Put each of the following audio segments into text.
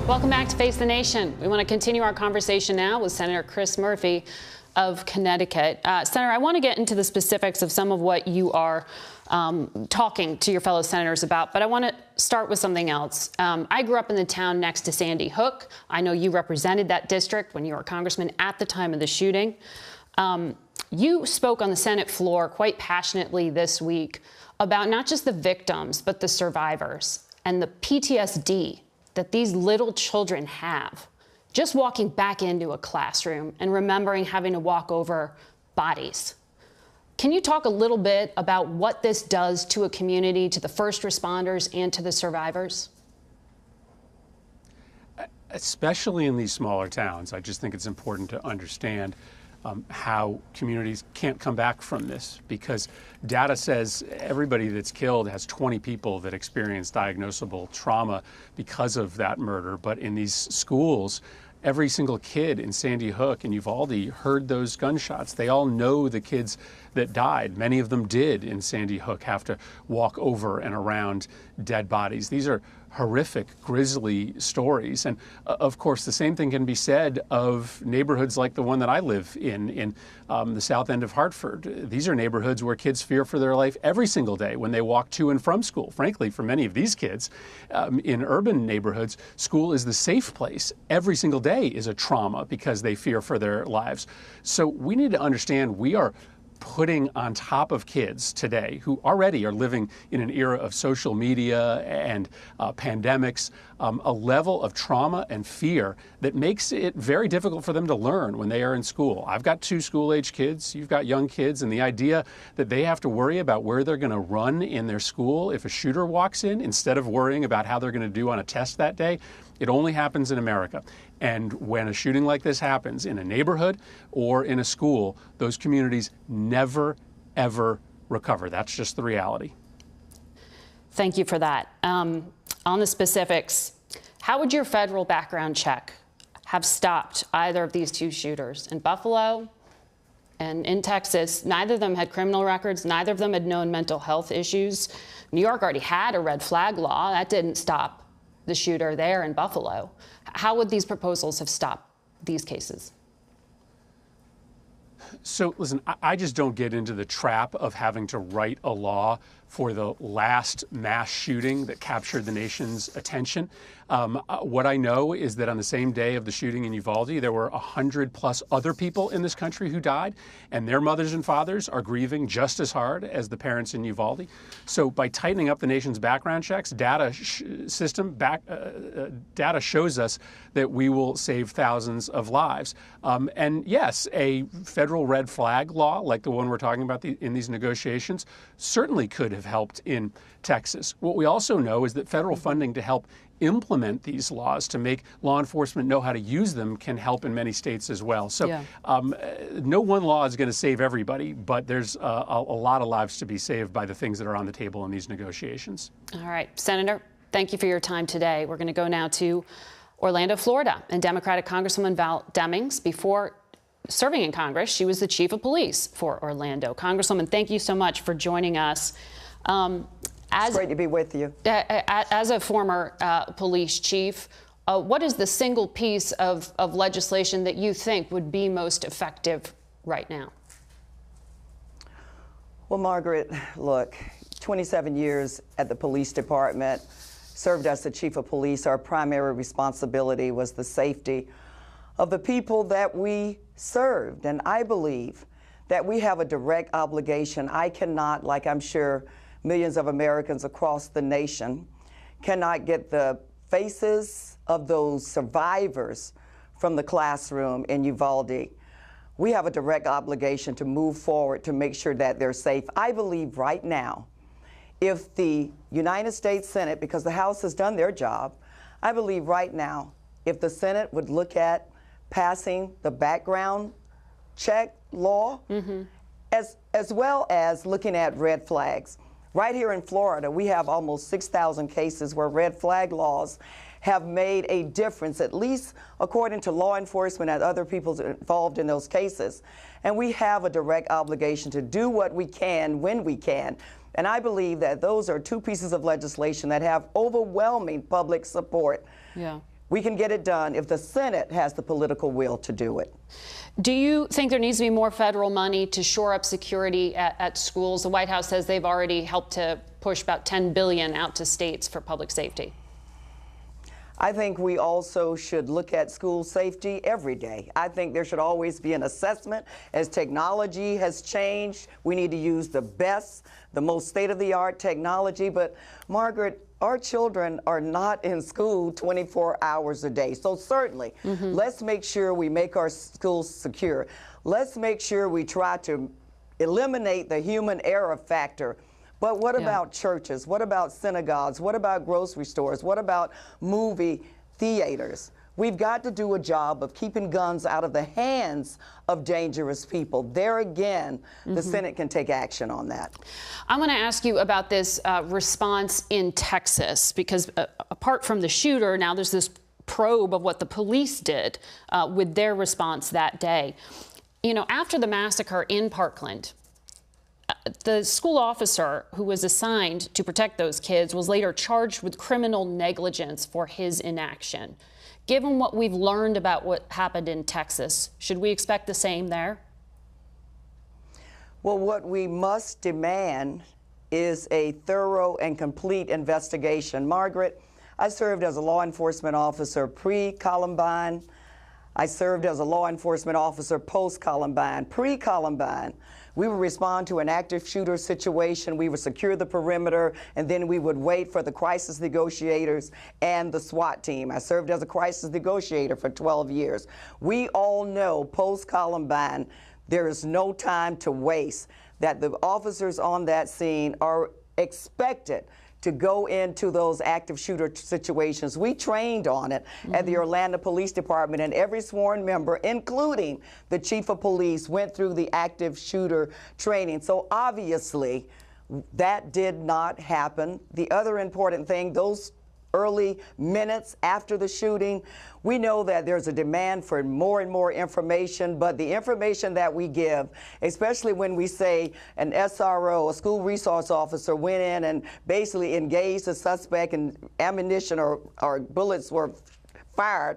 Welcome back to Face the Nation. We want to continue our conversation now with Senator Chris Murphy of Connecticut. Senator, I want to get into the specifics of some of what you are talking to your fellow senators about, but I want to start with something else. I grew up in the town next to Sandy Hook. I know you represented that district when you were a congressman at the time of the shooting. You spoke on the Senate floor quite passionately this week about not just the victims, but the survivors and the PTSD that these little children have just walking back into a classroom and remembering having to walk over bodies. Can you talk a little bit about what this does to a community, to the first responders, and to the survivors? Especially in these smaller towns, I just think it's important to understand how communities can't come back from this, because data says everybody that's killed has 20 people that experience diagnosable trauma because of that murder. But in these schools, every single kid in Sandy Hook and Uvalde heard those gunshots. They all know the kids that died. Many of them did in Sandy Hook have to walk over and around dead bodies. These are horrific, grisly stories. And of course, the same thing can be said of neighborhoods like the one that I live in the south end of Hartford. These are neighborhoods where kids fear for their life every single day when they walk to and from school. Frankly, for many of these kids in urban neighborhoods, school is the safe place. Every single day is a trauma because they fear for their lives. So we need to understand we are putting on top of kids today who already are living in an era of social media and pandemics, a level of trauma and fear that makes it very difficult for them to learn when they are in school. I've got 2 school-age kids, you've got young kids, and the idea that they have to worry about where they're going to run in their school if a shooter walks in, instead of worrying about how they're going to do on a test that day, it only happens in America. And when a shooting like this happens in a neighborhood or in a school, those communities never, ever recover. That's just the reality. Thank you for that. On the specifics, how would your federal background check have stopped either of these 2 shooters? In Buffalo and in Texas, neither of them had criminal records. Neither of them had known mental health issues. New York already had a red flag law. That didn't stop the shooter there in Buffalo. How would these proposals have stopped these cases? So listen, I just don't get into the trap of having to write a law for the last mass shooting that captured the nation's attention. What I know is that on the same day of the shooting in Uvalde, there were 100+ other people in this country who died, and their mothers and fathers are grieving just as hard as the parents in Uvalde. So by tightening up the nation's background checks, data shows us that we will save thousands of lives. And yes, a federal red flag law like the one we're talking about in these negotiations certainly could have helped in Texas. What we also know is that federal funding to help implement these laws, to make law enforcement know how to use them, can help in many states as well. So no one law is going to save everybody, but there's a lot of lives to be saved by the things that are on the table in these negotiations. All right, Senator, thank you for your time today. We're going to go now to Orlando, Florida, and Democratic Congresswoman Val Demings. Before serving in Congress, she was the chief of police for Orlando. Congresswoman, thank you so much for joining us. It's great to be with you. As a former police chief, what is the single piece of legislation that you think would be most effective right now? Well, Margaret, look, 27 years at the police department, served as the chief of police. Our primary responsibility was the safety of the people that we served. And I believe that we have a direct obligation. I cannot, like I'm sure millions of Americans across the nation, cannot get the faces of those survivors from the classroom in Uvalde. We have a direct obligation to move forward to make sure that they're safe. I believe right now, if the United States Senate, because the House has done their job, I believe right now, if the Senate would look at passing the background check law, as well as looking at red flags. Right here in Florida, we have almost 6,000 cases where red flag laws have made a difference, at least according to law enforcement and other people involved in those cases. And we have a direct obligation to do what we can when we can. And I believe that those are 2 pieces of legislation that have overwhelming public support. Yeah. We can get it done if the Senate has the political will to do it. Do you think there needs to be more federal money to shore up security at schools? The White House says they've already helped to push about $10 billion out to states for public safety. I think we also should look at school safety every day. I think there should always be an assessment. As technology has changed, we need to use the best, the most state-of-the-art technology. But Margaret, our children are not in school 24 hours a day. So certainly, let's make sure we make our schools secure. Let's make sure we try to eliminate the human error factor. But what about churches? What about synagogues? What about grocery stores? What about movie theaters? We've got to do a job of keeping guns out of the hands of dangerous people. There again, the Senate can take action on that. I'm going to ask you about this response in Texas, because apart from the shooter, now there's this probe of what the police did with their response that day. You know, after the massacre in Parkland, the school officer who was assigned to protect those kids was later charged with criminal negligence for his inaction. Given what we've learned about what happened in Texas, should we expect the same there? Well, what we must demand is a thorough and complete investigation. Margaret, I served as a law enforcement officer pre-Columbine. I served as a law enforcement officer post-Columbine. Pre-Columbine, we would respond to an active shooter situation, we would secure the perimeter, and then we would wait for the crisis negotiators and the SWAT team. I served as a crisis negotiator for 12 years. We all know post-Columbine, there is no time to waste, that the officers on that scene are expected to go into those active shooter situations. We trained on it at the Orlando Police Department, and every sworn member, including the chief of police, went through the active shooter training. So obviously, that did not happen. The other important thing, those early minutes after the shooting, we know that there's a demand for more and more information, but the information that we give, especially when we say an SRO, a school resource officer, went in and basically engaged the suspect and ammunition or bullets were fired,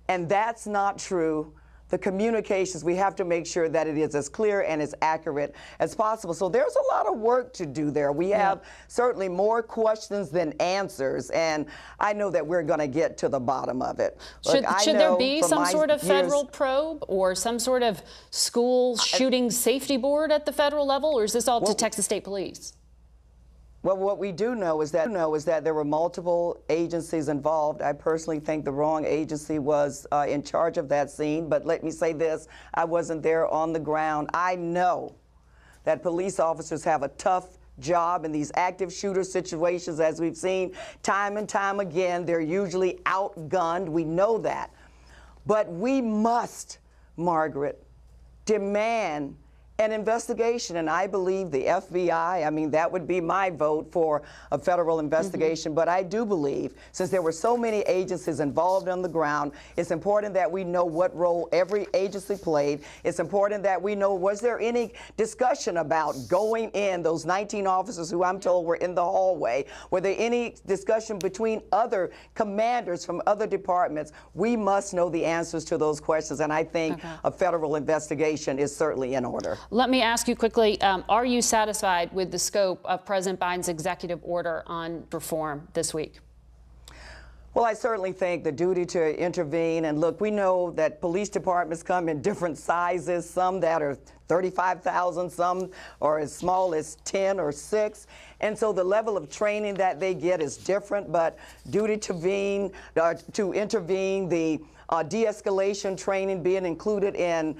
and that's not true. The communications, we have to make sure that it is as clear and as accurate as possible. So there's a lot of work to do there. We have certainly more questions than answers, and I know that we're going to get to the bottom of it. Should there be some sort of federal probe or some sort of school shooting safety board at the federal level, or is this all up to Texas State Police? Well, what we do know is that there were multiple agencies involved. I personally think the wrong agency was in charge of that scene, but let me say this, I wasn't there on the ground. I know that police officers have a tough job in these active shooter situations, as we've seen time and time again. They're usually outgunned, we know that. But we must, Margaret, demand an investigation, and I believe the FBI, I mean, that would be my vote for a federal investigation, but I do believe, since there were so many agencies involved on the ground, it's important that we know what role every agency played. It's important that we know, was there any discussion about going in, those 19 officers who I'm told were in the hallway, were there any discussion between other commanders from other departments? We must know the answers to those questions, and I think a federal investigation is certainly in order. Let me ask you quickly, are you satisfied with the scope of President Biden's executive order on reform this week? Well, I certainly think the duty to intervene, and look, we know that police departments come in different sizes, some that are 35,000, some are as small as 10 or 6. And so the level of training that they get is different, but duty to intervene, the de-escalation training being included in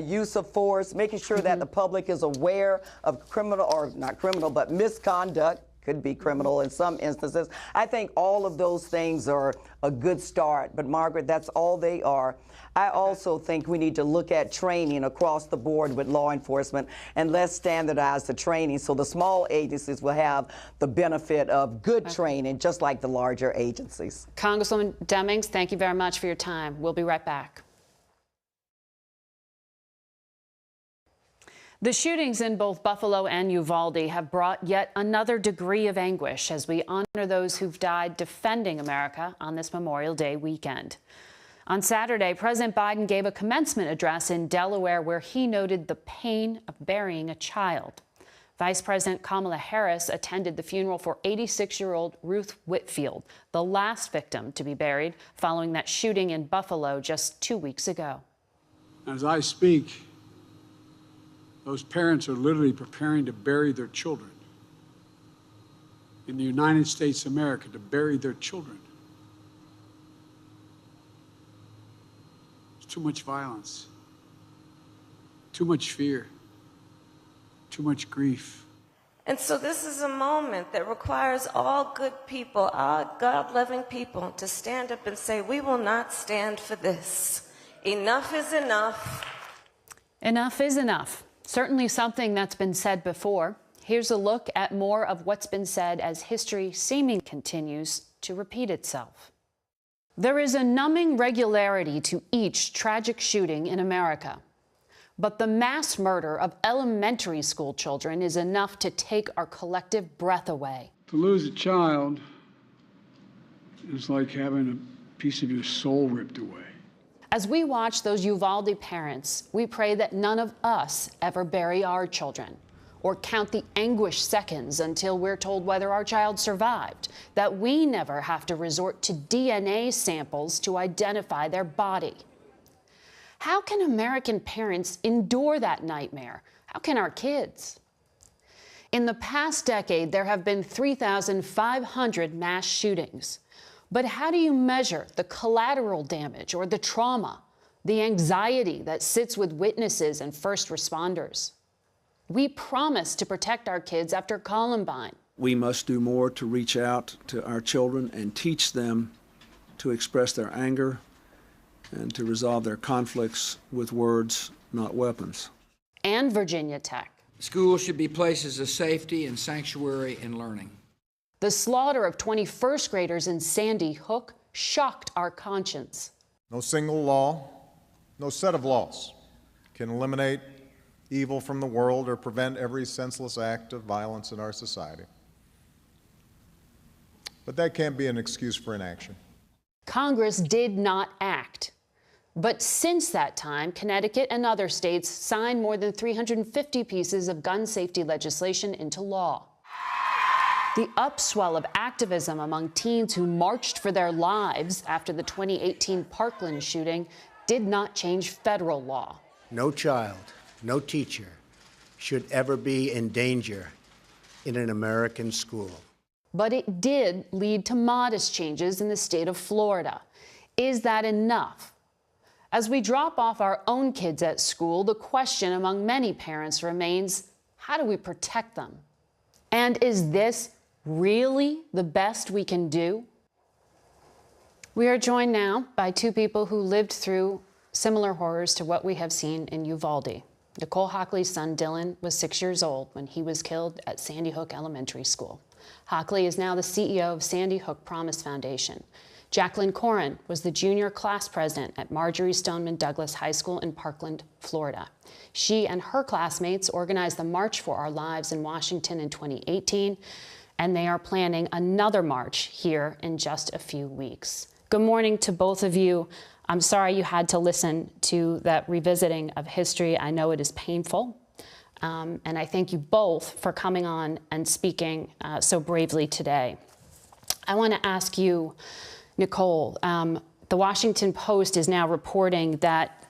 use of force, making sure that the public is aware of criminal, or not criminal, but misconduct, could be criminal in some instances. I think all of those things are a good start, but Margaret, that's all they are. I also think we need to look at training across the board with law enforcement, and let's standardize the training so the small agencies will have the benefit of good training, just like the larger agencies. Congresswoman Demings, thank you very much for your time. We'll be right back. The shootings in both Buffalo and Uvalde have brought yet another degree of anguish as we honor those who've died defending America on this Memorial Day weekend. On Saturday, President Biden gave a commencement address in Delaware where he noted the pain of burying a child. Vice President Kamala Harris attended the funeral for 86-year-old Ruth Whitfield, the last victim to be buried following that shooting in Buffalo just 2 weeks ago. As I speak, those parents are literally preparing to bury their children. In the United States of America, to bury their children. There's too much violence, too much fear, too much grief. And so this is a moment that requires all good people, all God-loving people, to stand up and say, we will not stand for this. Enough is enough. Enough is enough. Certainly something that's been said before. Here's a look at more of what's been said as history seemingly continues to repeat itself. There is a numbing regularity to each tragic shooting in America. But the mass murder of elementary school children is enough to take our collective breath away. To lose a child is like having a piece of your soul ripped away. As we watch those Uvalde parents, we pray that none of us ever bury our children or count the anguish seconds until we're told whether our child survived, that we never have to resort to DNA samples to identify their body. How can American parents endure that nightmare? How can our kids? In the past decade, there have been 3,500 mass shootings. But how do you measure the collateral damage or the trauma, the anxiety that sits with witnesses and first responders? We promised to protect our kids after Columbine. We must do more to reach out to our children and teach them to express their anger and to resolve their conflicts with words, not weapons. And Virginia Tech. Schools should be places of safety and sanctuary and learning. The slaughter of 21st graders in Sandy Hook shocked our conscience. No single law, no set of laws can eliminate evil from the world or prevent every senseless act of violence in our society. But that can't be an excuse for inaction. Congress did not act. But since that time, Connecticut and other states signed more than 350 pieces of gun safety legislation into law. The upswell of activism among teens who marched for their lives after the 2018 Parkland shooting did not change federal law. No child, no teacher should ever be in danger in an American school. But it did lead to modest changes in the state of Florida. Is that enough? As we drop off our own kids at school, the question among many parents remains, how do we protect them? And is this really the best we can do? We are joined now by two people who lived through similar horrors to what we have seen in Uvalde. Nicole Hockley's son, Dylan, was 6 years old when he was killed at Sandy Hook Elementary School. Hockley is now the CEO of Sandy Hook Promise Foundation. Jacqueline Corin was the junior class president at Marjorie Stoneman Douglas High School in Parkland, Florida. She and her classmates organized the March for Our Lives in Washington in 2018, and they are planning another march here in just a few weeks. Good morning to both of you. I'm sorry you had to listen to that revisiting of history. I know it is painful. And I thank you both for coming on and speaking so bravely today. I want to ask you, Nicole, the Washington Post is now reporting that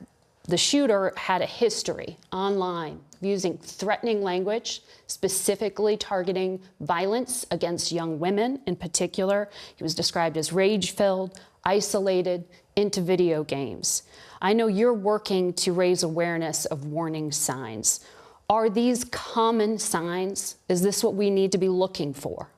the shooter had a history online using threatening language, specifically targeting violence against young women in particular. He was described as rage-filled, isolated, into video games. I know you're working to raise awareness of warning signs. Are these common signs? Is this what we need to be looking for?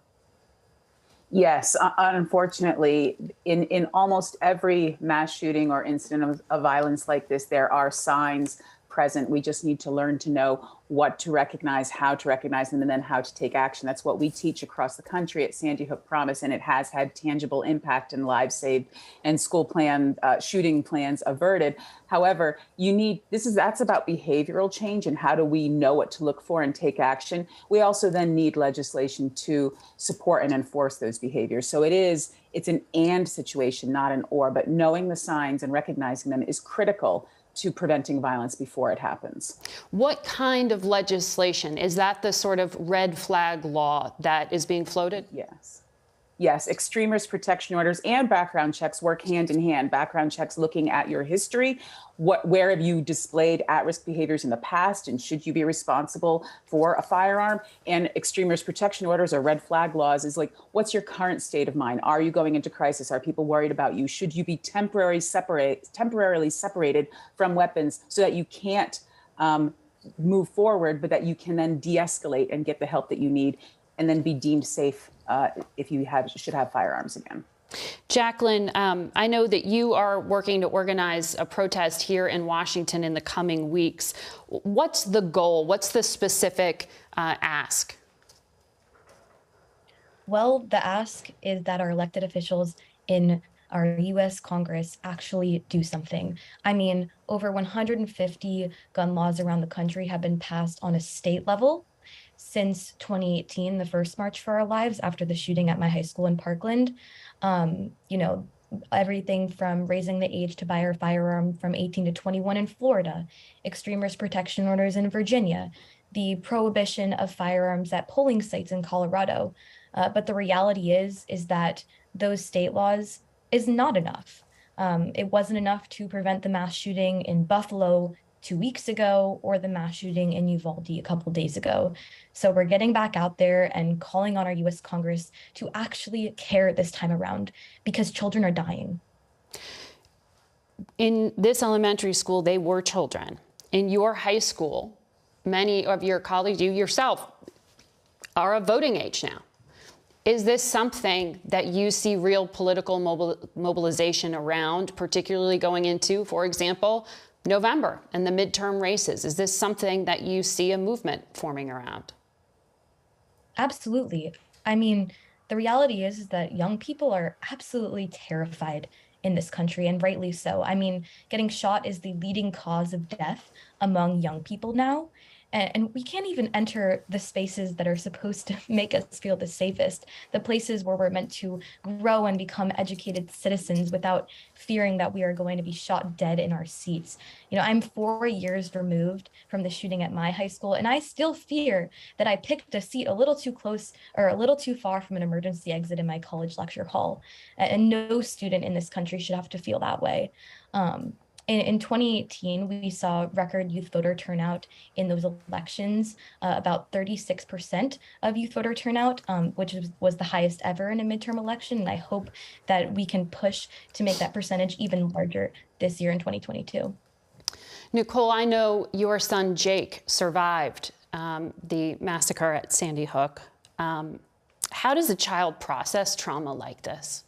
Yes, unfortunately, in almost every mass shooting or incident of violence like this, there are signs present. We just need to learn to know what to recognize, how to recognize them, and then how to take action. That's what we teach across the country at Sandy Hook Promise, and it has had tangible impact and lives saved and school plan shooting plans averted. However, that's about behavioral change and how do we know what to look for and take action. We also then need legislation to support and enforce those behaviors. So it's an and situation, not an or, but knowing the signs and recognizing them is critical to preventing violence before it happens. What kind of legislation? Is that the sort of red flag law that is being floated? Yes, extreme risk protection orders and background checks work hand in hand. Background checks looking at your history, where have you displayed at-risk behaviors in the past, and should you be responsible for a firearm? And extreme risk protection orders or red flag laws is like, what's your current state of mind? Are you going into crisis? Are people worried about you? Should you be temporarily separated from weapons so that you can't move forward, but that you can then de-escalate and get the help that you need, and then be deemed safe if you should have firearms again. Jacqueline, I know that you are working to organize a protest here in Washington in the coming weeks. What's the goal? What's the specific ask? Well, the ask is that our elected officials in our U.S. Congress actually do something. I mean, over 150 gun laws around the country have been passed on a state level since 2018, the first March for Our Lives, after the shooting at my high school in Parkland. Everything from raising the age to buy a firearm from 18 to 21 in Florida, extreme risk protection orders in Virginia, the prohibition of firearms at polling sites in Colorado. But the reality is that those state laws is not enough. It wasn't enough to prevent the mass shooting in Buffalo 2 weeks ago or the mass shooting in Uvalde a couple days ago. So we're getting back out there and calling on our U.S. Congress to actually care this time around, because children are dying. In this elementary school, they were children. In your high school, many of your colleagues, you yourself, are of voting age now. Is this something that you see real political mobilization around, particularly going into, for example, November and the midterm races? Is this something that you see a movement forming around? Absolutely. I mean, the reality is that young people are absolutely terrified in this country, and rightly so. I mean, getting shot is the leading cause of death among young people now. And we can't even enter the spaces that are supposed to make us feel the safest, the places where we're meant to grow and become educated citizens without fearing that we are going to be shot dead in our seats. I'm 4 years removed from the shooting at my high school, and I still fear that I picked a seat a little too close or a little too far from an emergency exit in my college lecture hall. And no student in this country should have to feel that way. In 2018, we saw record youth voter turnout in those elections, about 36% of youth voter turnout, which was the highest ever in a midterm election. And I hope that we can push to make that percentage even larger this year in 2022. Nicole, I know your son Jake survived the massacre at Sandy Hook. How does a child process trauma like this?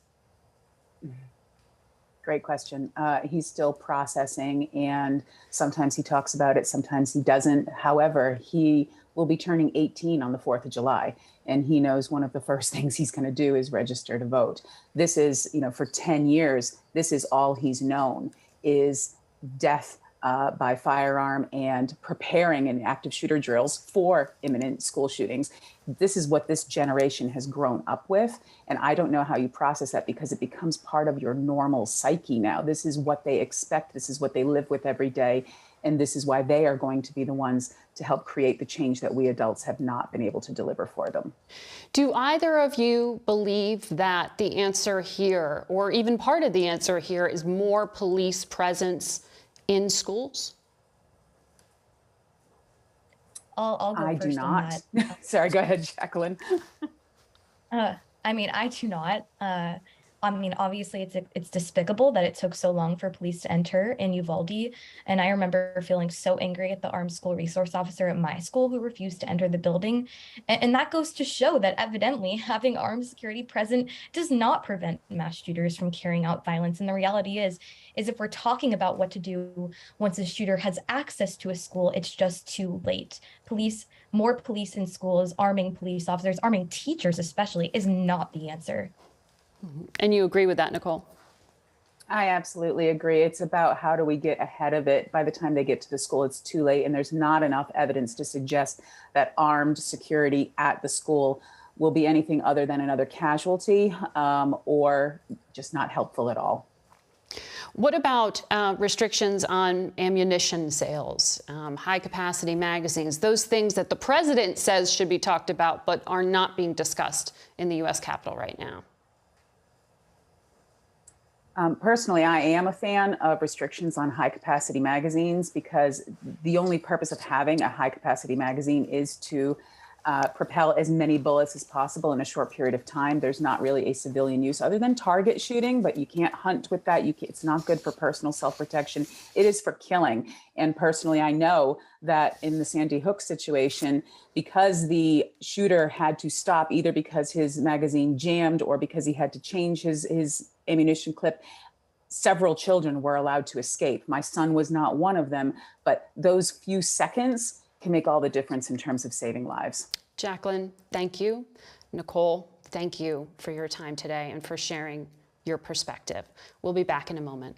Great question. He's still processing, and sometimes he talks about it, sometimes he doesn't. However, he will be turning 18 on the 4th of July, and he knows one of the first things he's going to do is register to vote. This is, for 10 years, this is all he's known, is death by firearm and preparing in active shooter drills for imminent school shootings. This is what this generation has grown up with. And I don't know how you process that, because it becomes part of your normal psyche now. This is what they expect. This is what they live with every day. And this is why they are going to be the ones to help create the change that we adults have not been able to deliver for them. Do either of you believe that the answer here, or even part of the answer here, is more police presence in schools? I'll go I first do not. on that. Sorry, go ahead, Jacqueline. I do not. I mean, obviously it's despicable that it took so long for police to enter in Uvalde. And I remember feeling so angry at the armed school resource officer at my school who refused to enter the building. And that goes to show that evidently having armed security present does not prevent mass shooters from carrying out violence. And the reality is if we're talking about what to do once a shooter has access to a school, it's just too late. More police in schools, arming police officers, arming teachers especially, is not the answer. And you agree with that, Nicole? I absolutely agree. It's about how do we get ahead of it. By the time they get to the school, it's too late, and there's not enough evidence to suggest that armed security at the school will be anything other than another casualty or just not helpful at all. What about restrictions on ammunition sales, high-capacity magazines, those things that the president says should be talked about but are not being discussed in the U.S. Capitol right now? Personally, I am a fan of restrictions on high-capacity magazines because the only purpose of having a high-capacity magazine is to propel as many bullets as possible in a short period of time. There's not really a civilian use other than target shooting, but you can't hunt with that. It's not good for personal self-protection. It is for killing. And personally, I know that in the Sandy Hook situation, because the shooter had to stop either because his magazine jammed or because he had to change his ammunition clip, several children were allowed to escape. My son was not one of them, but those few seconds can make all the difference in terms of saving lives. Jacqueline, thank you. Nicole, thank you for your time today and for sharing your perspective. We'll be back in a moment.